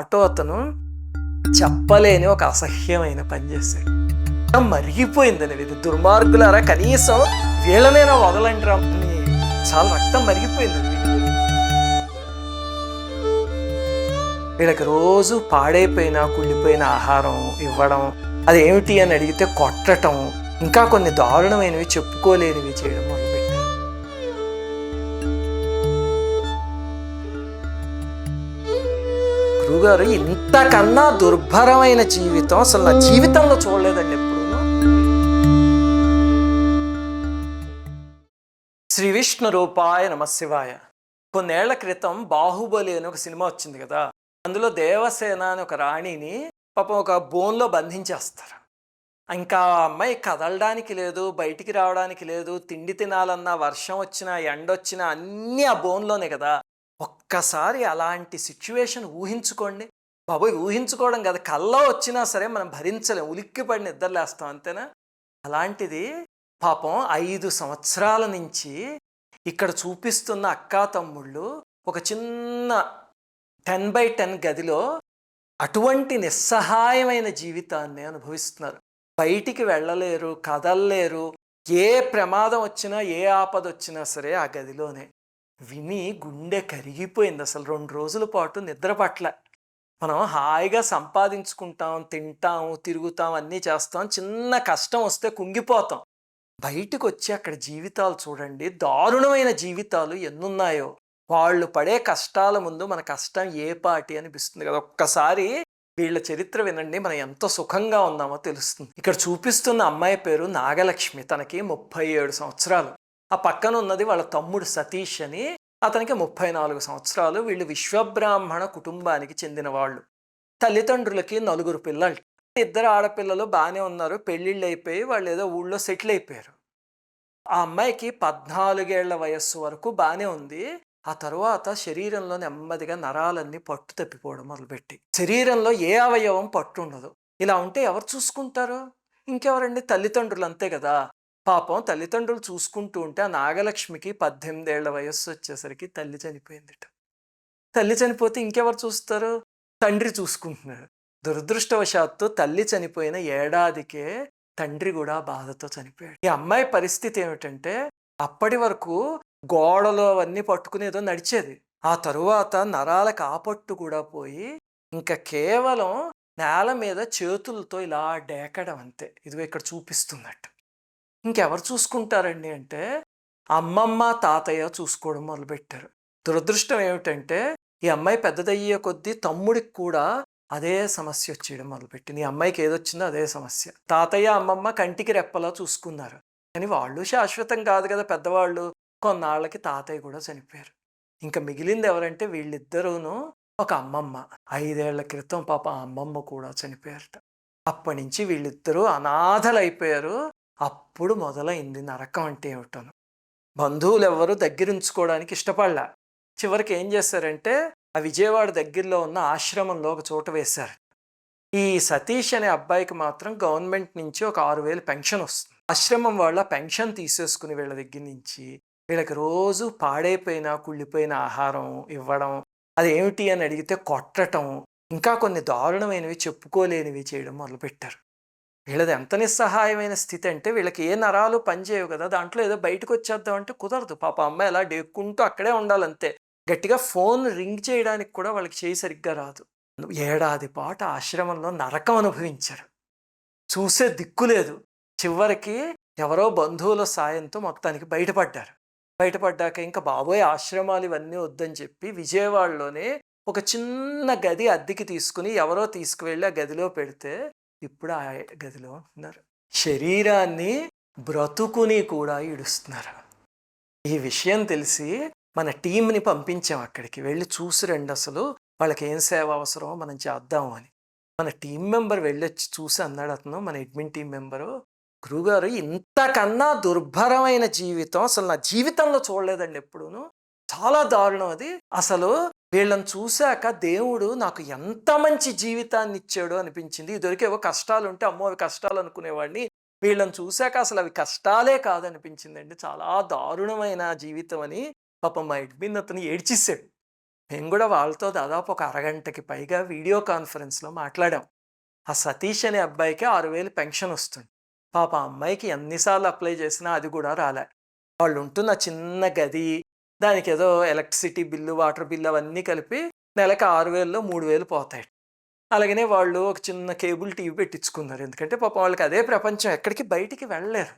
Auto అతను చెప్పలేని ఒక అసహ్యమైన పని చేశాడు. మరిగిపోయిందని ఇది దుర్మార్గులారా, కనీసం వీళ్ళనైనా వదలంటారా అని చాలా రక్తం మరిగిపోయింది. వీళ్ళకి రోజు పాడైపోయిన కుళ్ళిపోయిన ఆహారం ఇవ్వడం, అదేమిటి అని అడిగితే కొట్టడం, ఇంకా కొన్ని దారుణమైనవి చెప్పుకోలేనివి చేయడం మొదలుపెట్టారు. గురుగారు, ఇంతకన్నా దుర్భరమైన జీవితం అసలు నా జీవితంలో చూడలేదండి ఎప్పుడు. శ్రీ విష్ణు రూపాయ నమశివాయ. కొన్నేళ్ల క్రితం బాహుబలి అని ఒక సినిమా వచ్చింది కదా, అందులో దేవసేన అని ఒక రాణిని పాపం ఒక బోన్లో బంధించేస్తారు. ఇంకా ఆ అమ్మాయి కదలడానికి లేదు, బయటికి రావడానికి లేదు, తిండి తినాలన్నా, వర్షం వచ్చినా ఎండొచ్చినా అన్నీ ఆ బోన్లోనే కదా. ఒక్కసారి అలాంటి సిచ్యువేషన్ ఊహించుకోండి బాబోయ్. ఊహించుకోవడం కదా, కల్లో వచ్చినా సరే మనం భరించలేం, ఉలిక్కి పడి నిద్రలేస్తాం, అంతేనా? అలాంటిది పాపం 5 సంవత్సరాల నుంచి ఇక్కడ చూపిస్తున్న అక్కా తమ్ముళ్ళు ఒక చిన్న 10x10 గదిలో అటువంటి నిస్సహాయమైన జీవితాన్ని అనుభవిస్తున్నారు. బయటికి వెళ్ళలేరు, కదలలేరు. ఏ ప్రమాదం వచ్చినా, ఏ ఆపద వచ్చినా సరే ఆ గదిలోనే. విని గుండె కరిగిపోయింది. అసలు 2 రోజుల పాటు నిద్ర పట్ల. మనం హాయిగా సంపాదించుకుంటాం, తింటాం, తిరుగుతాం, అన్నీ చేస్తాం. చిన్న కష్టం వస్తే కుంగిపోతాం. బయటకు వచ్చి అక్కడ జీవితాలు చూడండి, దారుణమైన జీవితాలు ఎన్నున్నాయో. వాళ్ళు పడే కష్టాల ముందు మన కష్టం ఏ పాటి అనిపిస్తుంది కదా. ఒక్కసారి వీళ్ళ చరిత్ర వినండి, మనం ఎంత సుఖంగా ఉన్నామో తెలుస్తుంది. ఇక్కడ చూపిస్తున్న అమ్మాయి పేరు నాగలక్ష్మి. తనకి 37 సంవత్సరాలు. ఆ పక్కన ఉన్నది వాళ్ళ తమ్ముడు సతీష్ అని, అతనికి 34 సంవత్సరాలు. వీళ్ళు విశ్వబ్రాహ్మణ కుటుంబానికి చెందిన వాళ్ళు. తల్లిదండ్రులకి 4 పిల్లలు. 2 ఆడపిల్లలు బాగానే ఉన్నారు, పెళ్ళిళ్ళు అయిపోయి వాళ్ళు ఏదో ఊళ్ళో సెటిల్ అయిపోయారు. ఆ అమ్మాయికి 14 ఏళ్ల వయస్సు వరకు బాగానే ఉంది. ఆ తరువాత శరీరంలో నెమ్మదిగా నరాలన్నీ పట్టు తప్పిపోవడం మొదలుపెట్టి, శరీరంలో ఏ అవయవం పట్టు ఉండదు. ఇలా ఉంటే ఎవరు చూసుకుంటారు? ఇంకెవరండి? తల్లిదండ్రులు, అంతే కదా. పాపం తల్లిదండ్రులు చూసుకుంటూ ఉంటే ఆ నాగలక్ష్మికి 18 ఏళ్ల వయస్సు వచ్చేసరికి తల్లి చనిపోయిందిట. తల్లి చనిపోతే ఇంకెవరు చూస్తారు? తండ్రి చూసుకుంటున్నాడు. దురదృష్టవశాత్తు తల్లి చనిపోయిన ఏడాదికే తండ్రి కూడా బాధతో చనిపోయాడు. ఈ అమ్మాయి పరిస్థితి ఏమిటంటే, అప్పటి వరకు గోడలు అవన్నీ పట్టుకుని ఏదో నడిచేది. ఆ తరువాత నరాలకు ఆపట్టు కూడా పోయి ఇంకా కేవలం నేల మీద చేతులతో ఇలా డేకడం, అంతే. ఇదిగో ఇక్కడ చూపిస్తున్నట్టు. ఇంకెవరు చూసుకుంటారండి అంటే అమ్మమ్మ తాతయ్య చూసుకోవడం మొదలుపెట్టారు. దురదృష్టం ఏమిటంటే ఈ అమ్మాయి పెద్దదయ్యే కొద్దీ తమ్ముడికి కూడా అదే సమస్య వచ్చేయడం మొదలుపెట్టింది. ఈ అమ్మాయికి ఏదొచ్చిందో అదే సమస్య. తాతయ్య అమ్మమ్మ కంటికి రెప్పలా చూసుకున్నారు, కానీ వాళ్ళు శాశ్వతం కాదు కదా పెద్దవాళ్ళు. కొన్నాళ్ళకి తాతయ్య కూడా చనిపోయారు. ఇంకా మిగిలింది ఎవరంటే వీళ్ళిద్దరూను ఒక అమ్మమ్మ. 5 ఏళ్ల క్రితం పాప ఆ అమ్మమ్మ కూడా చనిపోయారట. అప్పటి నుంచి వీళ్ళిద్దరూ అనాథలైపోయారు. అప్పుడు మొదలైంది నరకం అంటే ఏమిటను. బంధువులు ఎవరు దగ్గరుంచుకోవడానికి ఇష్టపడలా. చివరికి ఏం చేశారంటే ఆ విజయవాడ దగ్గరలో ఉన్న ఆశ్రమంలో ఒక చోట వేశారు. ఈ సతీష్ అనే అబ్బాయికి మాత్రం గవర్నమెంట్ నుంచి ఒక 6,000 పెన్షన్ వస్తుంది. ఆశ్రమం వాళ్ళ పెన్షన్ తీసేసుకుని వీళ్ళ దగ్గర నుంచి వీళ్ళకి రోజు పాడైపోయిన కుళ్ళిపోయిన ఆహారం ఇవ్వడం, అదేమిటి అని అడిగితే కొట్టడం, ఇంకా కొన్ని దారుణమైనవి చెప్పుకోలేనివి చేయడం మొదలుపెట్టారు. వీళ్ళది ఎంత నిస్సహాయమైన స్థితి అంటే వీళ్ళకి ఏ నరాలు పనిచేయవు కదా. దాంట్లో ఏదో బయటకు వచ్చేద్దాం అంటే కుదరదు. పాప అమ్మాయి అలా డేక్కుంటూ అక్కడే ఉండాలంతే. గట్టిగా ఫోన్ రింగ్ చేయడానికి కూడా వాళ్ళకి చేయి సరిగ్గా రాదు. ఏడాది పాటు ఆశ్రమంలో నరకం అనుభవించారు. చూసే దిక్కు లేదు. చివరికి ఎవరో బంధువుల సాయంతో మొత్తానికి బయటపడ్డారు. బయటపడ్డాక ఇంకా బాబోయ్ ఆశ్రమాలు ఇవన్నీ వద్దని చెప్పి విజయవాడలోనే ఒక చిన్న గది అద్దెకి తీసుకుని ఎవరో తీసుకువెళ్ళి ఆ గదిలో పెడితే ఇప్పుడు ఆ గదిలో ఉంటున్నారు. శరీరాన్ని బ్రతుకుని కూడా ఈడుస్తున్నారు. ఈ విషయం తెలిసి మన టీంని పంపించాం అక్కడికి. వెళ్ళి చూసి రండి, అసలు వాళ్ళకి ఏం సేవ అవసరమో మనం చేద్దాము అని. మన టీం మెంబర్ వెళ్ళొచ్చి చూసి అన్నాడు అతను, మన అడ్మిన్ టీం మెంబరు, గురుగారు ఇంతకన్నా దుర్భరమైన జీవితం అసలు నా జీవితంలో చూడలేదండి ఎప్పుడూను. చాలా దారుణం అది. అసలు వీళ్ళని చూశాక దేవుడు నాకు ఎంత మంచి జీవితాన్ని ఇచ్చాడు అనిపించింది. ఇదివరకేవో కష్టాలు ఉంటే అమ్మో అవి కష్టాలు అనుకునేవాడిని. వీళ్ళని చూశాక అసలు అవి కష్టాలే కాదనిపించిందండి. చాలా దారుణమైన జీవితం అని పాపం మా అడ్మిన్ అతను ఏడ్చేశాడు. మేము కూడా వాళ్ళతో దాదాపు ఒక అరగంటకి పైగా వీడియో కాన్ఫరెన్స్లో మాట్లాడాం. ఆ సతీష్ అనే అబ్బాయికి 6,000 పెన్షన్ వస్తుంది. పాప ఆ అమ్మాయికి ఎన్నిసార్లు అప్లై చేసినా అది కూడా రాలే. వాళ్ళు ఉంటున్న చిన్న గది, దానికి ఏదో ఎలక్ట్రిసిటీ బిల్లు, వాటర్ బిల్లు అవన్నీ కలిపి నెలకి 6,000లో 3,000 పోతాయి. అలాగనే వాళ్ళు ఒక చిన్న కేబుల్ టీవీ పెట్టించుకున్నారు. ఎందుకంటే పాపం వాళ్ళకి అదే ప్రపంచం, ఎక్కడికి బయటికి వెళ్ళలేరు.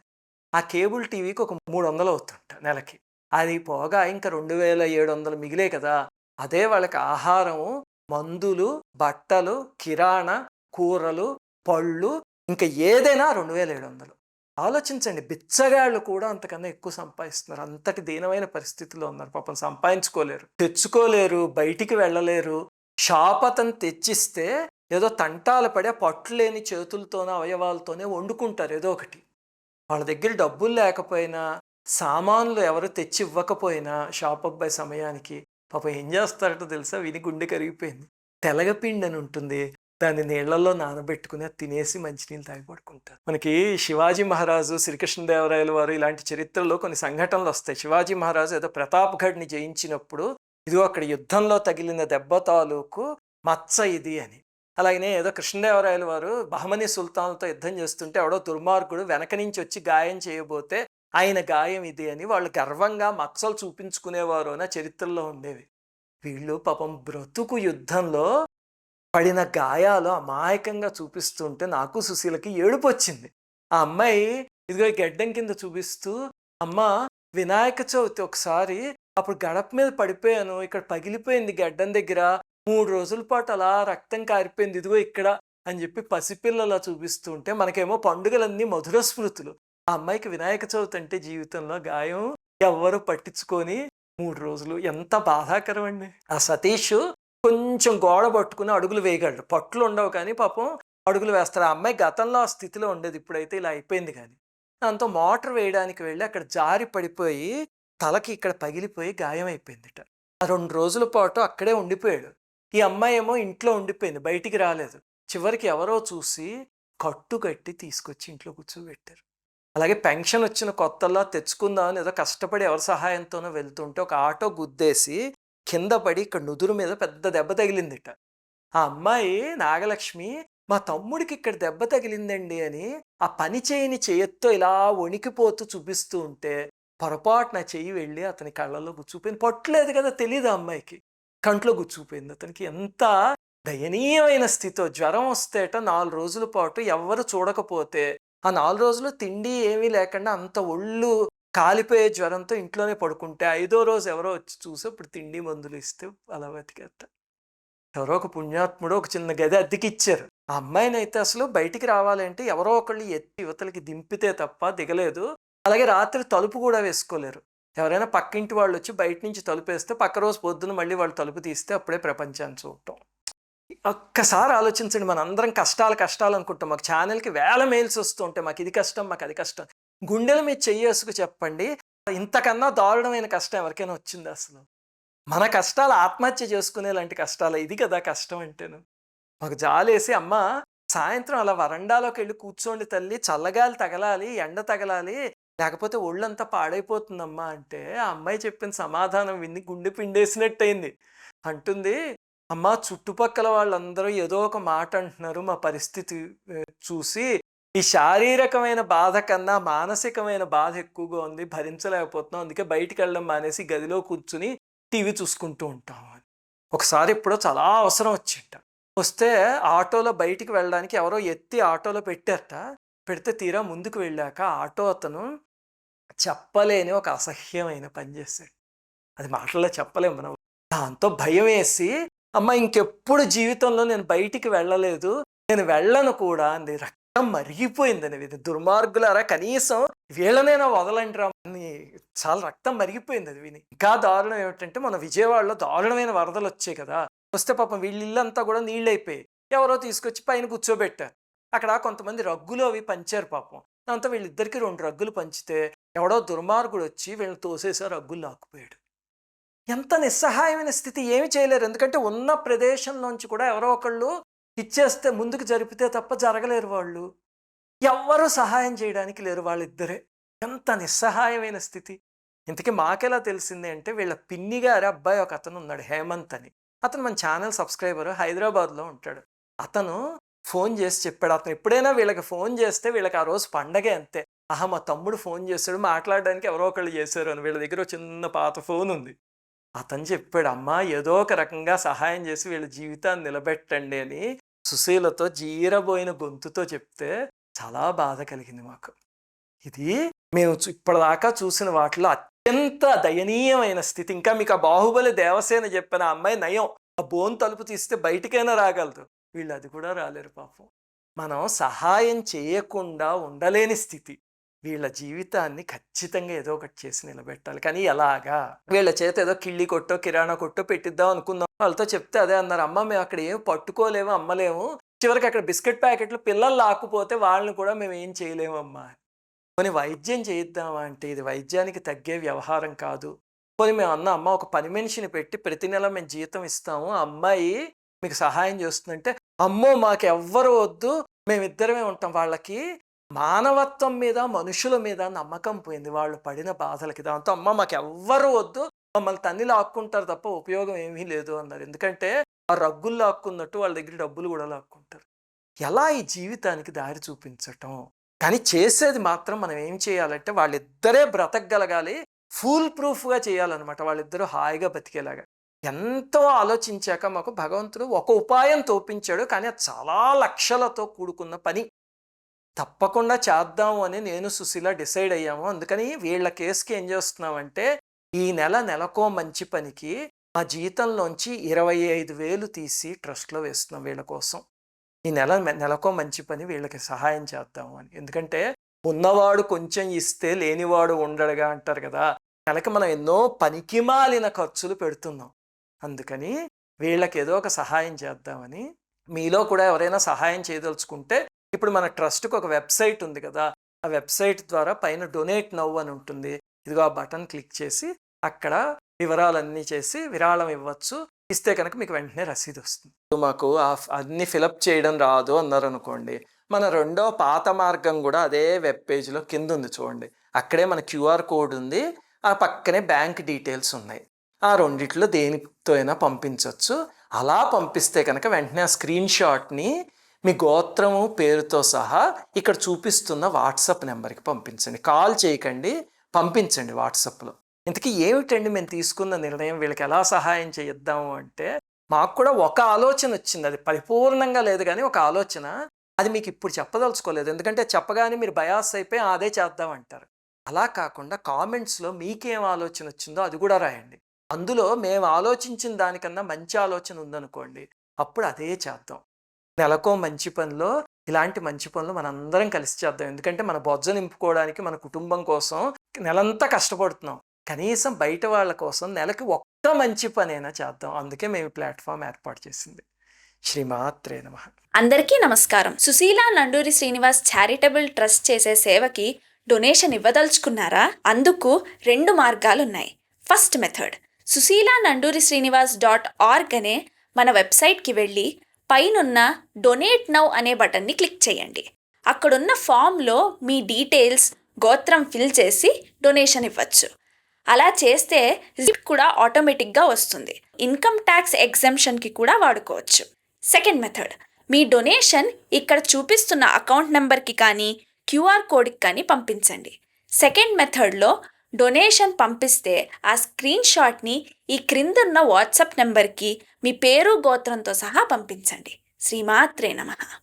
ఆ కేబుల్ టీవీకి ఒక 300 అవుతుంట నెలకి. అది పోగా ఇంకా 2,700 మిగిలే కదా! అదే వాళ్ళకి ఆహారము, మందులు, బట్టలు, కిరాణా, కూరలు, పళ్ళు, ఇంకా ఏదైనా 2,700. ఆలోచించండి, బిచ్చగాళ్ళు కూడా అంతకన్నా ఎక్కువ సంపాదిస్తున్నారు. అంతటి దీనమైన పరిస్థితిలో ఉన్నారు. పాపం సంపాదించుకోలేరు, తెచ్చుకోలేరు, బయటికి వెళ్ళలేరు. షాప్ అతను తెచ్చిస్తే ఏదో తంటాలు పడి ఆ పట్లు లేని చేతులతోనే, అవయవాలతోనే వండుకుంటారు ఏదో ఒకటి. వాళ్ళ దగ్గర డబ్బులు లేకపోయినా, సామాన్లు ఎవరు తెచ్చి ఇవ్వకపోయినా షాప్ అబ్బాయి సమయానికి పాపం ఏం చేస్తారటో తెలుసా? విని గుండె కరిగిపోయింది. తెలగపిండి అని ఉంటుంది, దాన్ని నీళ్లలో నానబెట్టుకుని అది తినేసి మంచినీళ్ళు తాగి పడుకుంటారు. మనకి శివాజీ మహారాజు, శ్రీకృష్ణదేవరాయల వారు ఇలాంటి చరిత్రలో కొన్ని సంఘటనలు వస్తాయి. శివాజీ మహారాజు ఏదో ప్రతాప్గఢ్ని జయించినప్పుడు, ఇదిగో అక్కడ యుద్ధంలో తగిలిన దెబ్బ తాలూకు మచ్చ ఇది అని. అలాగనే ఏదో కృష్ణదేవరాయల వారు బహమనీ సుల్తాన్లతో యుద్ధం చేస్తుంటే ఎవడో దుర్మార్గుడు వెనక నుంచి వచ్చి గాయం చేయబోతే ఆయన గాయం ఇది అని వాళ్ళు గర్వంగా మచ్చలు చూపించుకునేవారు అని చరిత్రలో ఉండేవి. వీళ్ళు పాపం బ్రతుకు యుద్ధంలో పడిన గాయాలు అమాయకంగా చూపిస్తుంటే నాకు సుశీలకి ఏడుపు వచ్చింది. ఆ అమ్మాయి ఇదిగో గెడ్డం కింద చూపిస్తూ, అమ్మ వినాయక చవితి ఒకసారి అప్పుడు గడప మీద పడిపోయాను, ఇక్కడ పగిలిపోయింది గెడ్డం దగ్గర, 3 రోజుల పాటు అలా రక్తం కారిపోయింది ఇదిగో ఇక్కడ అని చెప్పి పసిపిల్లలా చూపిస్తూ ఉంటే మనకేమో పండుగలన్నీ మధుర స్మృతులు. ఆ అమ్మాయికి వినాయక చవితి అంటే జీవితంలో గాయం ఎవ్వరు పట్టించుకొని 3 రోజులు. ఎంత బాధాకరం అండి. ఆ సతీష్ కొంచెం గోడ పట్టుకుని అడుగులు వేయగలడు, పట్లు ఉండవు కానీ పాపం అడుగులు వేస్తారు. ఆ అమ్మాయి గతంలో ఆ స్థితిలో ఉండేది, ఇప్పుడైతే ఇలా అయిపోయింది. కానీ దాంతో మోటార్ వేయడానికి వెళ్ళి అక్కడ జారి పడిపోయి తలకి ఇక్కడ పగిలిపోయి గాయం అయిపోయిందిట. ఆ 2 రోజుల పాటు అక్కడే ఉండిపోయాడు. ఈ అమ్మాయి ఏమో ఇంట్లో ఉండిపోయింది, బయటికి రాలేదు. చివరికి ఎవరో చూసి కట్టుకట్టి తీసుకొచ్చి ఇంట్లో కూర్చోబెట్టారు. అలాగే పెన్షన్ వచ్చిన కొత్తల్లో తెచ్చుకుందామని ఏదో కష్టపడి ఎవరి సహాయంతోనో వెళ్తుంటే ఒక ఆటో గుద్దేసి కింద పడి ఇక్కడ నుదురు మీద పెద్ద దెబ్బ తగిలిందిట. ఆ అమ్మాయి నాగలక్ష్మి, మా తమ్ముడికి ఇక్కడ దెబ్బ తగిలిందండి అని ఆ పని చేయని చేయత్తో ఇలా వణికిపోతూ చూపిస్తూ ఉంటే పొరపాటున చెయ్యి వెళ్ళి అతని కళ్ళల్లో గుచ్చుకుపోయింది. పట్టులేదు కదా, తెలియదు ఆ అమ్మాయికి, కంట్లో గుచ్చుకుపోయింది. అతనికి ఎంత దయనీయమైన స్థితో. జ్వరం వస్తేట 4 రోజుల పాటు ఎవ్వరు చూడకపోతే ఆ 4 రోజులు తిండి ఏమీ లేకుండా అంత ఒళ్ళు కాలిపోయే జ్వరంతో ఇంట్లోనే పడుకుంటే 5వ రోజు ఎవరో వచ్చి చూసి ఇప్పుడు తిండి మందులు ఇస్తే అలా బతికేట. ఎవరో ఒక పుణ్యాత్ముడు ఒక చిన్న గది అద్దెకిచ్చారు. ఆ అమ్మాయిని అయితే అసలు బయటికి రావాలంటే ఎవరో ఒకళ్ళు ఎత్తి యువతలకి దింపితే తప్ప దిగలేదు. అలాగే రాత్రి తలుపు కూడా వేసుకోలేరు. ఎవరైనా పక్కింటి వాళ్ళు వచ్చి బయట నుంచి తలుపు వేస్తే పక్క రోజు పొద్దున మళ్ళీ వాళ్ళు తలుపు తీస్తే అప్పుడే ప్రపంచాన్ని చూడటం. ఒక్కసారి ఆలోచించండి, మనందరం కష్టాలు కష్టాలు అనుకుంటాం. మాకు ఛానల్కి వేల మెయిల్స్ వస్తూ ఉంటాయి, మాకు ఇది కష్టం, మాకు అది కష్టం. గుండెల మీద చెయ్యేసుకు చెప్పండి, ఇంతకన్నా దారుణమైన కష్టం ఎవరికైనా వచ్చింది అసలు? మన కష్టాలు ఆత్మహత్య చేసుకునేలాంటి కష్టాలు, ఇది కదా కష్టం అంటేను. మాకు జాలేసి, అమ్మ సాయంత్రం అలా వరండాలోకి వెళ్ళి కూర్చోండి తల్లి, చల్లగాలి తగలాలి, ఎండ తగలాలి, లేకపోతే ఒళ్ళంతా పాడైపోతుందమ్మా అంటే ఆ అమ్మాయి చెప్పిన సమాధానం విని గుండె పిండేసినట్టయింది. అంటుంది, అమ్మ చుట్టుపక్కల వాళ్ళందరూ ఏదో ఒక మాట అంటున్నారు, మా పరిస్థితి చూసి ఈ శారీరకమైన బాధ కన్నా మానసికమైన బాధ ఎక్కువగా ఉంది, భరించలేకపోతున్నాం, అందుకే బయటికి వెళ్ళడం మానేసి గదిలో కూర్చుని టీవీ చూసుకుంటూ ఉంటాం అని. ఒకసారి ఎప్పుడో చాలా అవసరం వచ్చింట, వస్తే ఆటోలో బయటికి వెళ్ళడానికి ఎవరో ఎత్తి ఆటోలో పెట్టారట. పెడితే తీరా ముందుకు వెళ్ళాక ఆటో అతను చెప్పలేని ఒక అసహ్యమైన పని చేశాడు. అది మాటల్లో చెప్పలేము మనం. దాంతో భయం వేసి, అమ్మ ఇంకెప్పుడు జీవితంలో నేను బయటికి వెళ్ళలేదు, నేను వెళ్ళను కూడా అంది. రక్తం మరిగిపోయిందని. ఇది దుర్మార్గులారా, కనీసం వీళ్ళనైనా వదలండి రా అని చాలా రక్తం మరిగిపోయింది అది విని. ఇంకా దారుణం ఏమిటంటే, మన విజయవాడలో దారుణమైన వరదలు వచ్చాయి కదా, వస్తే పాపం వీళ్ళ ఇల్లంతా కూడా నీళ్ళైపోయాయి. ఎవరో తీసుకొచ్చి పైన కూర్చోబెట్టారు. అక్కడ కొంతమంది రగ్గులు అవి పంచారు పాపం. దాంతో వీళ్ళిద్దరికి 2 రగ్గులు పంచితే ఎవడో దుర్మార్గుడు వచ్చి వీళ్ళని తోసేసారు, రగ్గులు లాక్కుపోయాడు. ఎంత నిస్సహాయమైన స్థితి, ఏమి చేయలేరు. ఎందుకంటే ఉన్న ప్రదేశంలోంచి కూడా ఎవరో ఒకళ్ళు ఇచ్చేస్తే ముందుకు జరిపితే తప్ప జరగలేరు వాళ్ళు. ఎవ్వరూ సహాయం చేయడానికి లేరు, వాళ్ళిద్దరే. ఎంత నిస్సహాయమైన స్థితి. ఇంతకీ మాకెలా తెలిసింది అంటే వీళ్ళ పిన్ని గారి అబ్బాయి ఒక అతను ఉన్నాడు, హేమంత్ అని. అతను మన ఛానల్ సబ్స్క్రైబర్, హైదరాబాద్లో ఉంటాడు. అతను ఫోన్ చేసి చెప్పాడు. అతను ఎప్పుడైనా వీళ్ళకి ఫోన్ చేస్తే వీళ్ళకి ఆ రోజు పండగే అంతే. ఆహా, మా తమ్ముడు ఫోన్ చేశాడు, మాట్లాడడానికి ఎవరో ఒకళ్ళు చేశారు అని. వీళ్ళ దగ్గర చిన్న పాత ఫోన్ ఉంది. అతను చెప్పాడు, అమ్మా ఏదో ఒక రకంగా సహాయం చేసి వీళ్ళ జీవితాన్ని నిలబెట్టండి అని సుశీలతో జీరబోయిన గొంతుతో చెప్తే చాలా బాధ కలిగింది మాకు. ఇది మేము ఇప్పటిదాకా చూసిన వాటిలో అత్యంత దయనీయమైన స్థితి. ఇంకా మీకు ఆ బాహుబలి దేవసేన చెప్పిన ఆ అమ్మాయి నయం, ఆ బోన్ తలుపు తీస్తే బయటికైనా రాగలదు. వీళ్ళు అది కూడా రాలేరు పాపం. మనం సహాయం చేయకుండా ఉండలేని స్థితి. వీళ్ళ జీవితాన్ని ఖచ్చితంగా ఏదో ఒకటి చేసి నిలబెట్టాలి. కానీ ఎలాగా? వీళ్ళ చేత ఏదో కిళ్ళి కొట్టో కిరాణా కొట్టో పెట్టిద్దాం అనుకుందాం. వాళ్ళతో చెప్తే అదే అన్నారు, అమ్మ మేము అక్కడ ఏం పట్టుకోలేము, అమ్మలేము, చివరికి అక్కడ బిస్కెట్ ప్యాకెట్లు పిల్లలు లాక్కుపోతే వాళ్ళని కూడా మేము ఏం చేయలేము అమ్మా. కొన్ని వైద్యం చేయిద్దామా అంటే ఇది వైద్యానికి తగ్గే వ్యవహారం కాదు. పోనీ మేము అమ్మ ఒక పని మనిషిని పెట్టి ప్రతి నెల మేము జీతం ఇస్తాము, ఆ అమ్మాయి మీకు సహాయం చేస్తుందంటే, అమ్మో మాకెవ్వరు వద్దు, మేమిద్దరమే ఉంటాం. వాళ్ళకి మానవత్వం మీద మనుషుల మీద నమ్మకం పోయింది వాళ్ళు పడిన బాధలకి. దాంతో అమ్మ మాకెవ్వరు వద్దు, మమ్మల్ని తన్ని లాక్కుంటారు తప్ప ఉపయోగం ఏమీ లేదు అన్నారు. ఎందుకంటే ఆ రగ్గులు లాక్కున్నట్టు వాళ్ళ దగ్గర డబ్బులు కూడా లాక్కుంటారు. ఎలా ఈ జీవితానికి దారి చూపించటం? కానీ చేసేది మాత్రం మనం ఏం చేయాలంటే వాళ్ళిద్దరే బ్రతకగలగాలి, ఫుల్ ప్రూఫ్గా చేయాలన్నమాట. వాళ్ళిద్దరూ హాయిగా బతికేలాగా. ఎంతో ఆలోచించాక మాకు భగవంతుడు ఒక ఉపాయం తోపించాడు. కానీ అది చాలా లక్షలతో కూడుకున్న పని. తప్పకుండా చేద్దాము అని నేను సుశీల డిసైడ్ అయ్యాము. అందుకని వీళ్ళ కేసుకి ఏం చేస్తున్నామంటే ఈ నెలకో మంచి పనికి మా జీతంలోంచి 25,000 తీసి ట్రస్ట్లో వేస్తున్నాం వీళ్ళ కోసం. ఈ నెలకో మంచి పని వీళ్ళకి సహాయం చేద్దాము అని. ఎందుకంటే ఉన్నవాడు కొంచెం ఇస్తే లేనివాడు ఉండడుగా అంటారు కదా. నెలకి మనం ఎన్నో పనికిమాలిన ఖర్చులు పెడుతున్నాం. అందుకని వీళ్ళకి ఏదో ఒక సహాయం చేద్దామని. మీలో కూడా ఎవరైనా సహాయం చేయదలుచుకుంటే ఇప్పుడు మన ట్రస్ట్కి ఒక వెబ్సైట్ ఉంది కదా, ఆ వెబ్సైట్ ద్వారా పైన డొనేట్ నౌ అని ఉంటుంది. ఇదిగో ఆ బటన్ క్లిక్ చేసి అక్కడ వివరాలన్నీ చేసి విరాళం ఇవ్వచ్చు. ఇస్తే కనుక మీకు వెంటనే రసీదు వస్తుంది. మాకు అన్ని ఫిలప్ చేయడం రాదు అన్నారు అనుకోండి, మన రెండో పాత మార్గం కూడా అదే వెబ్ పేజ్లో కింద ఉంది చూడండి. అక్కడే మన క్యూఆర్ కోడ్ ఉంది, ఆ పక్కనే బ్యాంక్ డీటెయిల్స్ ఉన్నాయి. ఆ రెండిట్లో దేనితో అయినా పంపించవచ్చు. అలా పంపిస్తే కనుక వెంటనే ఆ స్క్రీన్ షాట్ని మీ గోత్రము పేరుతో సహా ఇక్కడ చూపిస్తున్న వాట్సాప్ నెంబర్కి పంపించండి. కాల్ చేయకండి, పంపించండి వాట్సాప్లో. ఇంతకీ ఏమిటండి మేము తీసుకున్న నిర్ణయం, వీళ్ళకి ఎలా సహాయం చేద్దాము అంటే మాకు కూడా ఒక ఆలోచన వచ్చింది. అది పరిపూర్ణంగా లేదు కానీ ఒక ఆలోచన. అది మీకు ఇప్పుడు చెప్పదలుచుకోలేదు, ఎందుకంటే చెప్పగానే మీరు బయాస్ అయిపోయి అదే చేద్దామంటారు. అలా కాకుండా కామెంట్స్లో మీకేం ఆలోచన వచ్చిందో అది కూడా రాయండి. అందులో మేము ఆలోచించిన దానికన్నా మంచి ఆలోచన ఉందనుకోండి, అప్పుడు అదే చేద్దాం. నెలకో మంచి పనిలో ఇలాంటి మంచి పనులు మనందరం కలిసి చేద్దాం. ఎందుకంటే మన బొజ్జ నింపుకోవడానికి మన కుటుంబం కోసం నెలంతా కష్టపడుతున్నాం. కనీసం బయట వాళ్ళ కోసం నెలకి ఒక్క మంచి పనైనా చేద్దాం. అందుకే మేము ప్లాట్ఫామ్ ఏర్పాటు చేసింది. శ్రీమాత్రే నమః. అందరికీ నమస్కారం. సుశీల నండూరి శ్రీనివాస్ చారిటబుల్ ట్రస్ట్ చేసే సేవకి డొనేషన్ ఇవ్వదలుచుకున్నారా? అందుకు 2 మార్గాలున్నాయి. ఫస్ట్ మెథడ్, susila.nanduriSrinivas.org అనే మన వెబ్సైట్కి వెళ్ళి పైనున్న డొనేట్ నౌ అనే బటన్ని క్లిక్ చేయండి. అక్కడున్న ఫామ్లో మీ డీటెయిల్స్, గోత్రం ఫిల్ చేసి డొనేషన్ ఇవ్వచ్చు. అలా చేస్తే రిసిప్ట్ కూడా ఆటోమేటిక్గా వస్తుంది. ఇన్కమ్ ట్యాక్స్ ఎగ్జెంప్షన్కి కూడా వాడుకోవచ్చు. సెకండ్ మెథడ్, మీ డొనేషన్ ఇక్కడ చూపిస్తున్న అకౌంట్ నెంబర్కి కానీ క్యూఆర్ కోడ్కి కానీ పంపించండి. సెకండ్ మెథడ్లో డొనేషన్ పంపిస్తే ఆ స్క్రీన్ షాట్ని ఈ క్రిందున్న వాట్సాప్ నెంబర్కి మీ పేరు గోత్రంతో సహా పంపించండి. శ్రీమాత్రే నమః.